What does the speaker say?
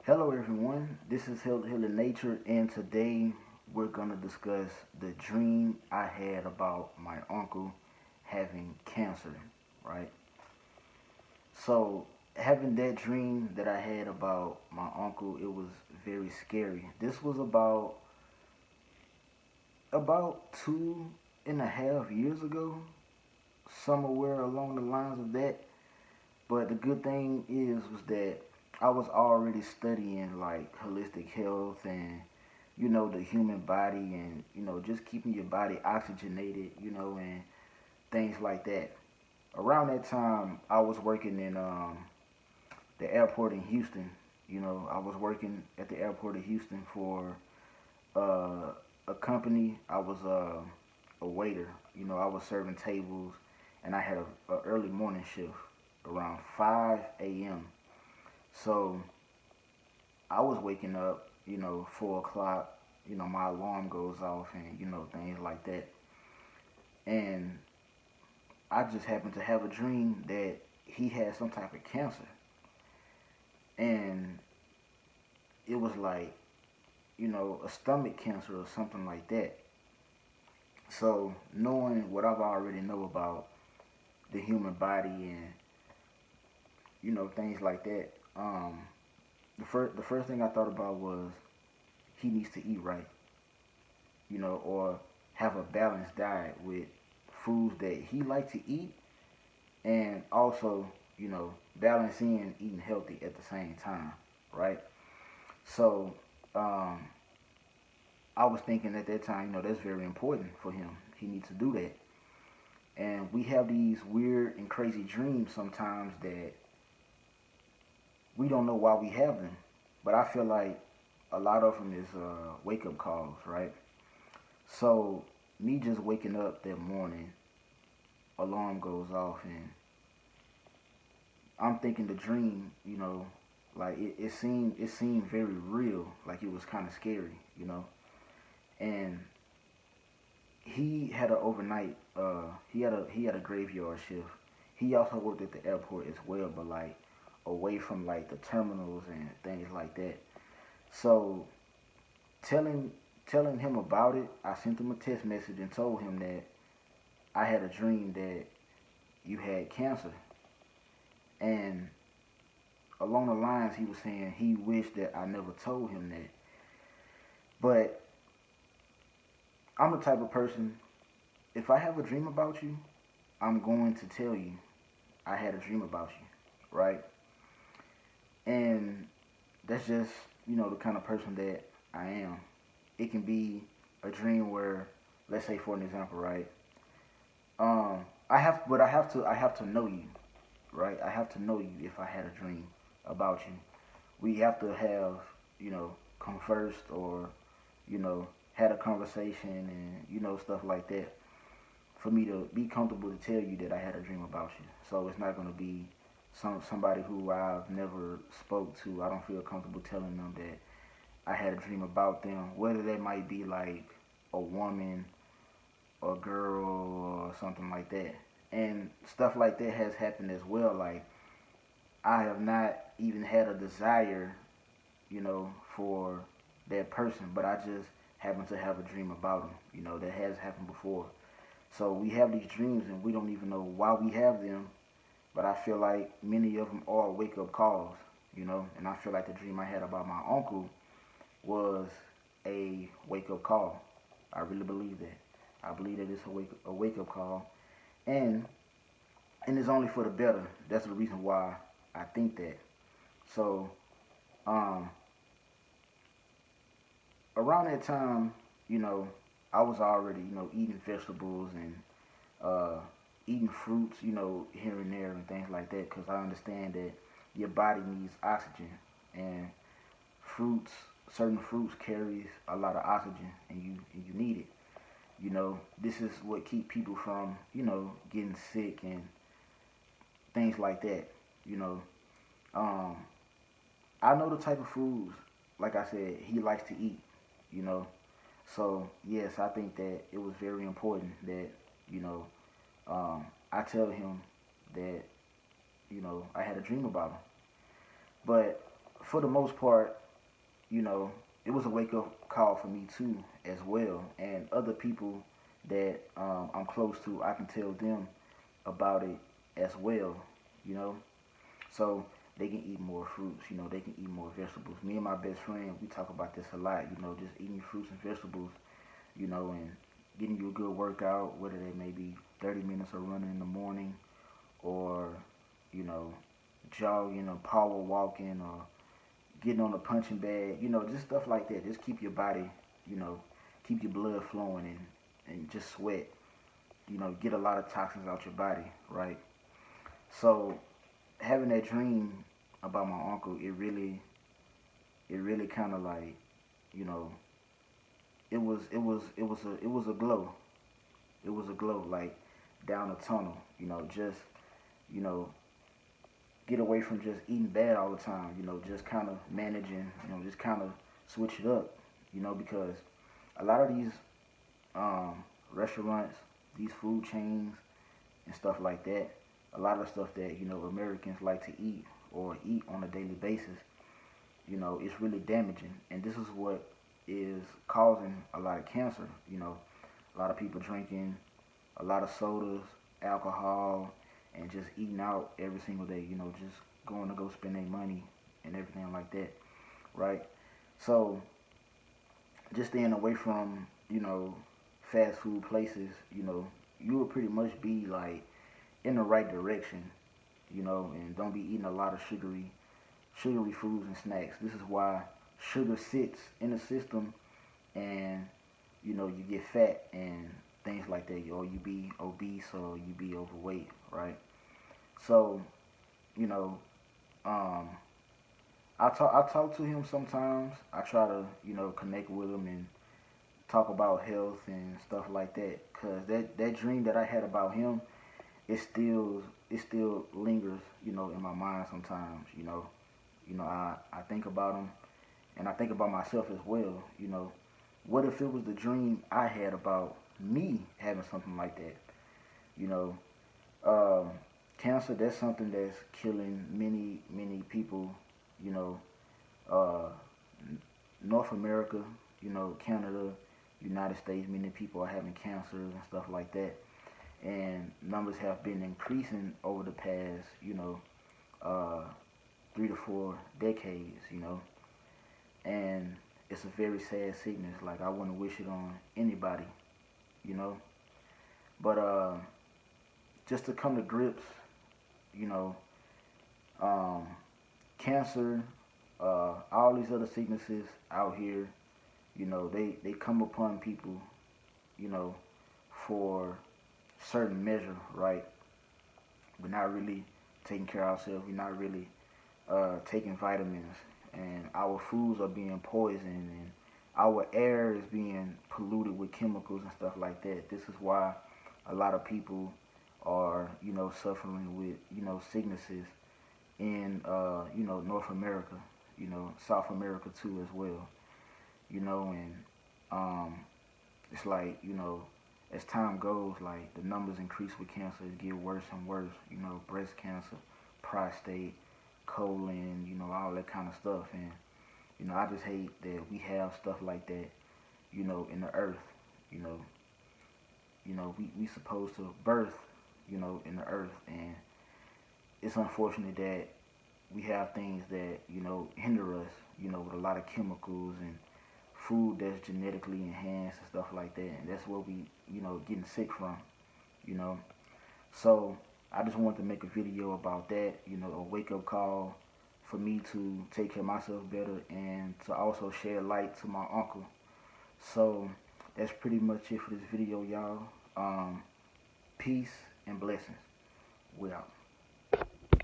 Hello, everyone. This is Hill in Nature, and today we're going to discuss the dream I had about my uncle having cancer, right? So, having that dream that I had about my uncle, it was very scary. This was about 2.5 years ago, somewhere along the lines of that. But the good thing was that I was already studying like holistic health and the human body and just keeping your body oxygenated, and things like that. Around that time, I was working in the airport in Houston. I was working at the airport of Houston for uh, a company. I was a waiter. I was serving tables, and I had a early morning shift around 5 a.m. So I was waking up, 4 o'clock. My alarm goes off, and things like that. And I just happened to have a dream that he had some type of cancer, and it was like a stomach cancer or something like that. So knowing what I've already know about the human body and things like that, the first thing I thought about was he needs to eat right, or have a balanced diet with foods that he likes to eat, and also, balancing eating healthy at the same time, right? So, um, I was thinking at that time, that's very important for him. He needs to do that. And we have these weird and crazy dreams sometimes that we don't know why we have them. But I feel like a lot of them is wake up calls, right? So, me just waking up that morning, alarm goes off, and I'm thinking the dream, like it seemed very real, like it was kind of scary, And he had a overnight, he had a graveyard shift. He also worked at the airport as well, but like away from like the terminals and things like that. So telling telling him about it, I sent him a text message and told him that I had a dream that you had cancer, and along the lines he was saying he wished that I never told him that. But I'm the type of person, if I have a dream about you, I'm going to tell you I had a dream about you, right? And that's just, the kind of person that I am. It can be a dream where, let's say for an example, right? I have to know you, right? I have to know you if I had a dream about you. We have to have, conversed or, had a conversation and, stuff like that for me to be comfortable to tell you that I had a dream about you. So it's not gonna be somebody who I've never spoke to. I don't feel comfortable telling them that I had a dream about them. Whether that might be like a woman or girl or something like that. And stuff like that has happened as well. Like I have not even had a desire, for that person, but I just happen to have a dream about them. That has happened before. So we have these dreams and we don't even know why we have them, but I feel like many of them are wake up calls, and I feel like the dream I had about my uncle was a wake up call. I really believe that. I believe that it's a wake up call, and it's only for the better. That's the reason why I think that. So, um, around that time, you know, I was already, eating vegetables and uh, eating fruits, here and there and things like that, because I understand that your body needs oxygen, and fruits, certain fruits carries a lot of oxygen, and you need it. This is what keep people from, getting sick and things like that. You know, um, I know the type of foods, like I said, he likes to eat. You know, so yes, I think that it was very important that you know I tell him that I had a dream about him. But for the most part, you know, it was a wake up call for me too, as well. And other people that I'm close to, I can tell them about it as well, you know. So they can eat more fruits, you know, they can eat more vegetables. Me and my best friend, we talk about this a lot, you know, just eating fruits and vegetables, you know, and getting you a good workout, whether they may be 30 minutes of running in the morning or, you know, jogging or power walking or getting on a punching bag, you know, just stuff like that. Just keep your body, you know, keep your blood flowing and just sweat, you know, get a lot of toxins out your body, right? So having that dream about my uncle, it really kind of like, you know, it was a glow. It was a glow like down a tunnel, you know, just, you know, get away from just eating bad all the time, you know, just kind of managing, you know, just kind of switch it up, you know, because a lot of these restaurants, these food chains and stuff like that, a lot of stuff that, you know, Americans like to eat or eat on a daily basis, you know, it's really damaging. And this is what is causing a lot of cancer, you know, a lot of people drinking a lot of sodas, alcohol, and just eating out every single day, you know, just going to go spend their money and everything like that, right? So just staying away from, you know, fast food places, you know, you will pretty much be like in the right direction, you know, and don't be eating a lot of sugary foods and snacks. This is why sugar sits in the system and, you know, you get fat and things like that, or you be obese or you be overweight, right? So, you know, um, I talk to him sometimes. I try to, you know, connect with him and talk about health and stuff like that. Cause that dream that I had about him, it still lingers, you know, in my mind sometimes. I think about him and I think about myself as well. You know, what if it was the dream I had about me having something like that? You know, um, cancer, that's something that's killing many people. You know, uh, North America, you know, Canada, United States, many people are having cancers and stuff like that. And numbers have been increasing over the past, you know, uh, 3 to 4 decades, you know. And it's a very sad sickness. Like, I wouldn't wish it on anybody, you know. But just to come to grips, you know, um, cancer, all these other sicknesses out here, you know, they come upon people, you know, for certain measure, right? We're not really taking care of ourselves. We're not really taking vitamins, and our foods are being poisoned, and our air is being polluted with chemicals and stuff like that. This is why a lot of people are, you know, suffering with, you know, sicknesses in, you know, North America, you know, South America too as well, you know, and um, it's like, you know, as time goes, like the numbers increase with cancer, it get worse and worse, you know, breast cancer, prostate, colon, you know, all that kind of stuff. And, you know, I just hate that we have stuff like that, you know, in the earth, you know. We supposed to birth, you know, in the earth, and it's unfortunate that we have things that, you know, hinder us, you know, with a lot of chemicals and food that's genetically enhanced and stuff like that, and that's what we, you know, getting sick from, you know. So I just wanted to make a video about that, you know, a wake up call for me to take care of myself better and to also share light to my uncle. So that's pretty much it for this video, y'all. Peace and blessings. We out.